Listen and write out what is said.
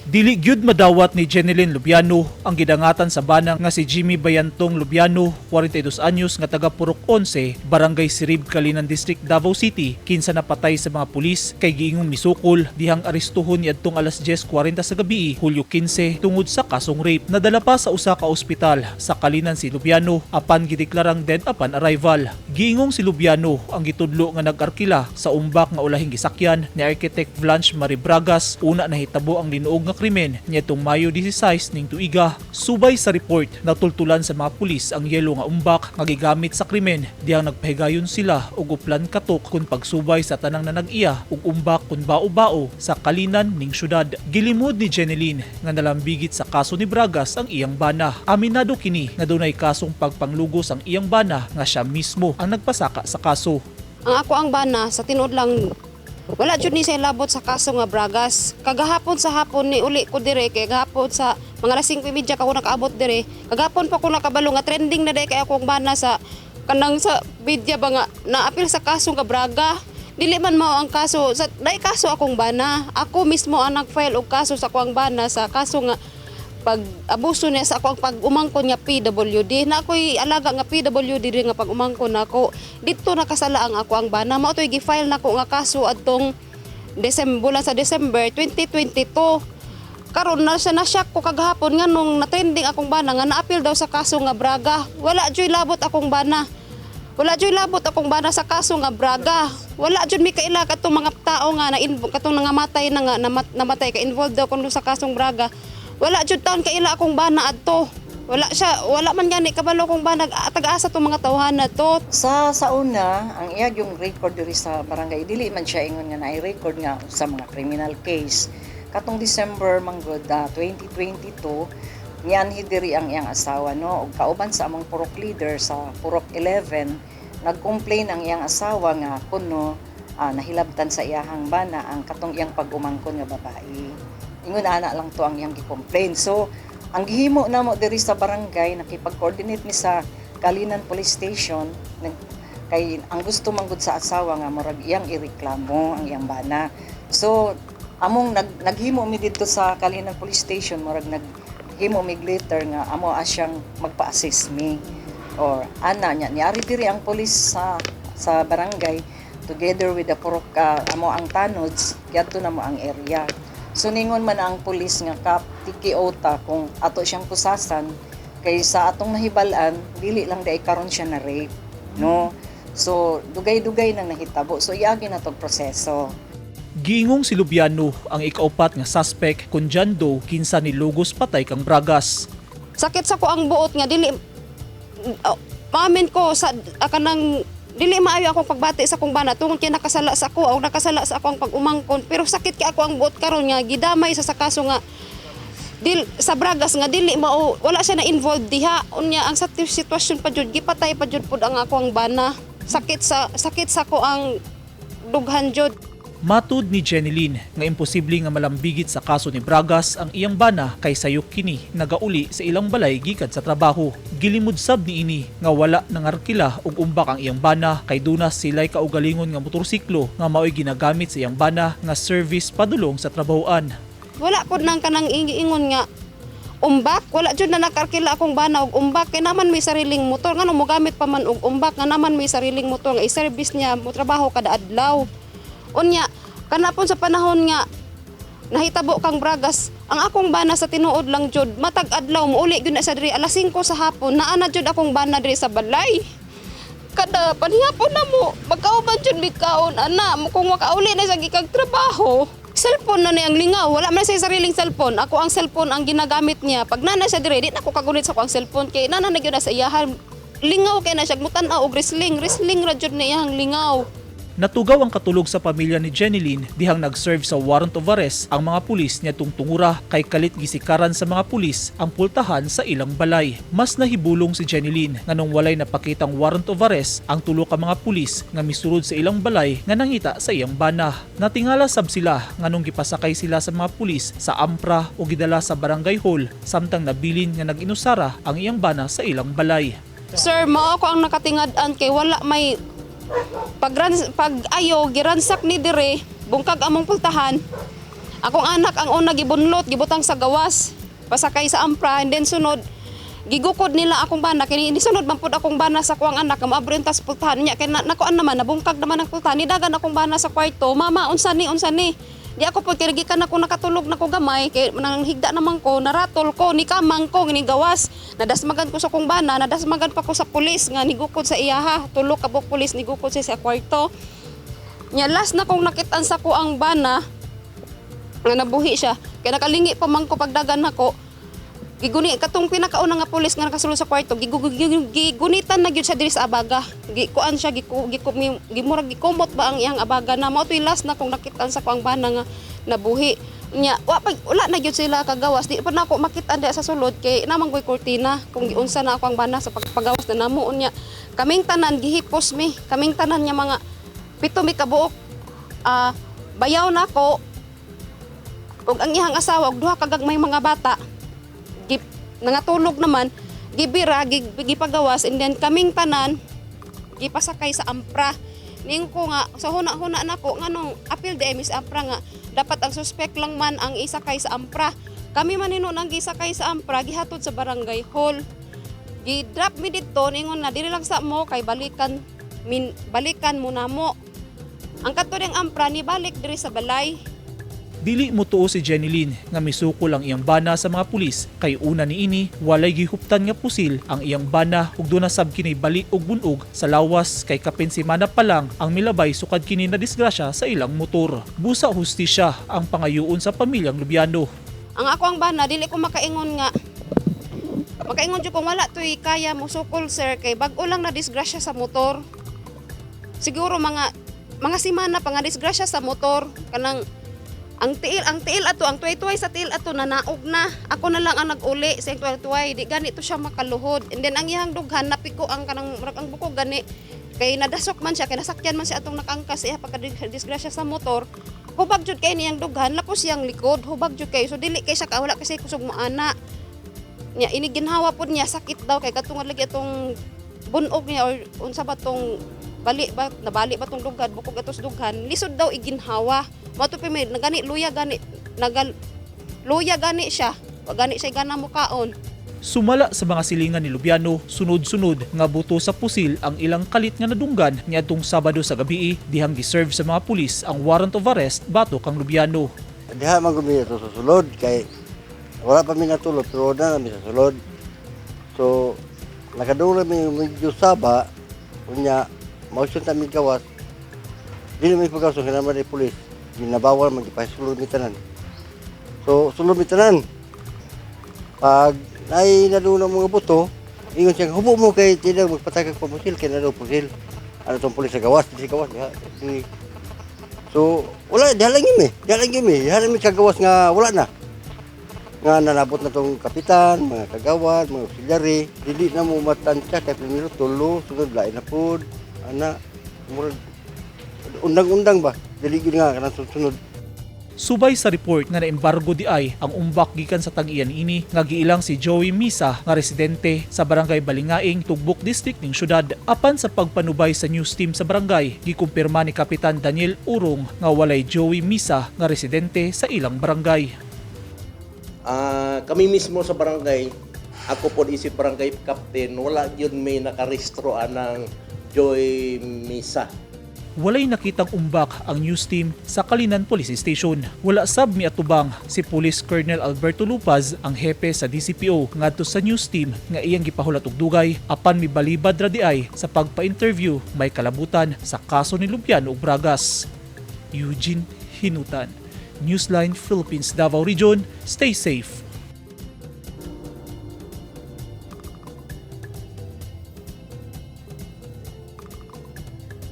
Dili gyud madawat ni Jeneline Lubiano ang gidangatan sa bana nga si Jimmy Bayantong Lubiano, 42 anyos nga taga Purok 11, Barangay Sirib, Calinan District, Davao City, kinsa napatay sa mga pulis kay giingong misukol dihang arestuhon niadtong alas 10:40 sa gabi, Hulyo 15 tungod sa kasong rape. Nadala pa sa usa ka ospital sa Calinan si Lubiano apan gideklarang dead upon arrival. Giingong si Lubiano ang gitudlo nga nag-arkila sa umbak nga ulahing gisakyan ni Architect Blanche Marie Bragas una nahitabo ang linuog nga krimen niadtong Mayo 16 ning tuiga. Subay sa report, natultulan sa mga pulis ang yelo nga umbak nga gigamit sa krimen dihang nagpahigayon sila og uplan katok kun pagsubay sa tanang nanag-iya og umbak kun bao-bao sa Calinan ning syudad. Gilimod ni Jeneline nga nalambigit sa kaso ni Bragas ang iyang bana. Aminado kini nga dunay kasong pagpanglugos ang iyang bana nga siya mismo ang nagpasaka sa kaso. Ang ako ang bana sa tinuod lang wala jud ni say labot sa kaso nga Bragas. Kagahapon sa hapon ni uli ko dire kay gahapon sa mga alas 5:30 ka ko nakaabot dire. Kagahapon pa ko nakabalo nga trending na day kay akong bana sa kanang sa media ba nga naapil sa kaso nga Braga. Dili man mao ang kaso sa day kaso akong bana. Ako mismo ang nag-file og kaso sa akong bana sa kaso nga pag-abuso niya sa ako ang pag-umangkon niya PWD. Na ako'y alaga nga PWD rin nga pag-umangkon ako. Dito nakasala ang ako ang bana. Mao to'y gi-file na ko nga kaso adtong bulan sa December 2022. Karon na siya na-shock ko kagahapon nga nung na-trending akong bana nga na-appeal daw sa kaso nga Braga. Wala joy labot akong bana. Wala joy labot akong bana sa kaso nga Braga. Wala joy mi kaila katong mga tao nga katong nangamatay na nga namatay ka involved daw kuno sa kasong Braga. Wala jud taon kaila akong bana adto. Wala man gani kabalo kong bana taga-asa tong mga tawhan na to. Sa una, ang iya yung record diri sa barangay dili man siya ingon nga naay record nga sa mga criminal case. Katong December manggod 2022, niyanhi diri ang iyang asawa no ug kauban sa among purok leader sa Purok 11, nag-complain ang iyang asawa nga kuno nahilabtan sa iyahang bana ang katong iyang pag-umangkon nga babae. Ingon ana lang to ang iyang gi-complain. So, ang gihimo namo diri sa barangay nakipag-coordinate mi sa Calinan Police Station kay ang gusto manggod sa asawa nga murag iyang ireklamo ang iyang bana. So, among naghimo mi didto sa Calinan Police Station murag naghimo mi letter nga amo asyang magpa-assist mi. Or ana nya niari diri ang police sa barangay together with the purok amo ang tanods yadto namo ang area. So ningon man ang pulis nga kap tikiota kung ato siyang pusasan kay sa atong nahibalan dili lang day karon siya na rape no. So dugay-dugay nang nahitabo. So iagi na tog proseso. Giingong si Lubiano ang ikaupat nga suspect kun John Doe kinsa nilugos patay kang Bragas. Sakit sa ko ang buot nga dili maamin ko sa kanang dili maayo akong pagbati sa akong bana tungod kay nakasala sa ako o nakasala sa akong pag-umangkon pero sakit kay ako ang buot karon nga gidamay sa kaso nga sa Bragas nga dili mao wala siya na involved diha unya ang sitwasyon pa jud gipatay pa jud pud ang ako ang bana sakit sa ko ang dughan jud. Matud ni Jeneline nga imposible nga malambigit sa kaso ni Bragas ang iyang bana kay sayok kini nagauli sa ilang balay gikan sa trabaho. Gilimod sab niini nga wala nangarkila og umbak ang iyang bana kay dunas sila'y kaugalingon nga motorsiklo nga mao'y ginagamit sa iyang bana nga service padulong sa trabahoan. Wala pod nang kanang ingon nga umbak, wala jud na nakarkila akong bana og umbak kay naman may sariling motor ngano mo gamit pa man og umbak nga naman may sariling motor nga i-service niya mo trabaho kada adlaw. Unya, kanapon sa panahon nga nahitabo kang Bragas, ang akong bana sa tinuod lang jud, matag adlaw muuli gyud na sa diri alas 5 sa hapon, naana jud akong bana diri sa balay. Kada panihapon na mo, magkauban jud bikaon ana, kung makauli na sa gikag trabaho. Cellphone na niyang lingaw, wala man sa sariling cellphone. Ako ang cellphone ang ginagamit niya. Pag nana siya diri, di na ako kagunit sa ako ang cellphone kay nana na gyud na sa iyahan. Lingaw kay na siya mutan-aw og wrestling ra jud na iyang lingaw. Natugaw ang katulog sa pamilya ni Jeneline dihang nag-serve sa warrant of arrest ang mga pulis niya tungtungura kay kalit gisikaran sa mga pulis ang pultahan sa ilang balay. Mas nahibulong si Jeneline nga nung walay napakitang warrant of arrest ang tulo ka mga pulis nga misurod sa ilang balay nga nangita sa iyang bana. Natingala sab sila nga nung gipasakay sila sa mga pulis sa ampra o gidala sa barangay hall samtang nabilin nga nag-inusara ang iyang bana sa ilang balay. Sir, mao ako ang nakatingad-an kay wala may pag ayo giransak ni dire bungkag among pultahan Akong anak ang una gibunlot, gibutang sa gawas, pasakay sa ampra, and then sunod gigukod nila akong bana kini sunod man pud akong bana sa kuang anak maabro yung tas pultahan niya kay nakuan naman nabungkag naman ang pultahan nidagan akong bana sa kwarto. Mama unsa ni di ako pud kay gikan ako nakatulog na ko gamay kay nang higda naman ko naratol ko ni kamang ko ni gawas nadasmagan ko sa kong bana nadasmagan pa ko sa pulis nga nigukod sa iyaha tulo ka buk pulis nigukod sa kwarto nya last na kong nakitan sa kuang bana nga nabuhi siya kay nakalingi pa man ko pagdagan nako. Giguni katong pinakauna nga pulis nga nakasulod sa kwarto gigunitan na gyud siya diri sa abaga gikuan siya gimurag gikumot ba ang iyang abaga na mao tuy last na kung nakitaan sa kuang bana nga nabuhi nya wala na gyud sila kagawas di pa na ako makita diha sa sulod kay namang koy kurtina kung giunsa na ako ang bana sa pagpagawas na namo nya kaming tanan gihipos mi kaming tanan nya mga pito mi kabuok bayaw na ko ug ang iyang asawa ug duha ka gagmay mga bata nangatulog naman gibira gipagawas and then kaming tanan gipasakay sa ampra ning ko nga sa huna-huna nako nganong appeal di Miss Ampra nga dapat ang suspect lang man ang isakay sa ampra kami manino nang gisakay sa ampra gihatod sa barangay hall gi-drop mi dito ningon na diri lang sa mo kay balikan mo namo ang katuding ampra ni balik diri sa balay. Dili mo tuo si Jenilyn nga misuko lang iyang bana sa mga pulis kay una niini walay gihuptan nga pusil ang iyang bana ug doon na sab kini bali og bunog sa lawas kay kapin semana pa lang ang milabay sukad kini na disgrasya sa ilang motor. Busa hustisya ang pangayuon sa pamilyang Lubiano. Ang ako ang bana dili ko makaingon jud kung wala toy kaya mo sukol sir kay bag-o lang na disgrasya sa motor. Siguro mga semana pa nga disgrasya sa motor kanang ang tiil ato, ang tuway-tuway sa tiil ato na naog na. Ako na lang ang nag-uli sa tuway-tuway. Di ganito siya makaluhod. And then ang iyang dughan, napiko ang buko gani. Kay nadasok man siya, kay nasakyan man siya atong nakangkas siya pagka-disgrasya sa motor. Hubag jud kay niyang dughan, lapos siyang likod. Hubag jud kay. So dili kay siya wala kasi kusog mo ana. Nya ini ginhawa pod niya sakit daw kay katungod lagi atong bunog niya or unsa ba tong nabali ba tong dughan, bukog atos dughan. Lisod daw iginhawa. Mato pa may luya gani siya. Wag gani siya gana mukaon. Sumala sa mga silingan ni Lubiano, sunod-sunod nga buto sa pusil ang ilang kalit nga nadunggan niadtong Sabado sa gabi dihang giserve sa mga pulis ang warrant of arrest batok ang Lubiano. Diha man gumi ito sa sulod kay wala pa mi natulog pero na mi sa sulod. So nakadula mi medyo saba unya motion ta mi gawas. Dili mi pagawas sa naman ni pulis. Ginabawal magipasulo mi tanan. So sulo mi tanan. Pag ay naduna mga buto, ingon siya hubo mo kay tidak magpatakag pa pusil kay nado pusil. Ano tong pulis sa gawas, di gawas diha. So wala dalang mi. Halang mi kagawas nga wala na. Nga nanabot na tong kapitan, mga kagawad, mga auxiliary, dili na mo matansya kay primero tulo, sunod lain na pud. Ana murag undang-undang ba? Dili gyud nga kanang sunod. Subay sa report nga naembargo di ay ang umbak gikan sa tag-iyan ini nga giilang si Joey Misa nga residente sa barangay Balingaing, Tugbok District ning syudad. Apan sa pagpanubay sa news team sa barangay, gikumpirma ni Kapitan Daniel Urong nga walay Joey Misa nga residente sa ilang barangay. Kami mismo sa barangay, ako po isip barangay captain, wala yun may nakarehistro anang Joey Misa. Walay nakitang umbak ang news team sa Kalinan Police Station. Wala sab miatubang si Police Colonel Alberto Lupaz ang hepe sa DCPO ngadto sa news team nga iyang gipahulat og dugay apan mibalibad ra di ay sa pagpa-interview may kalabutan sa kaso ni Lubiano ug Bragas. Eugene Hinutan, Newsline Philippines, Davao Region. Stay safe.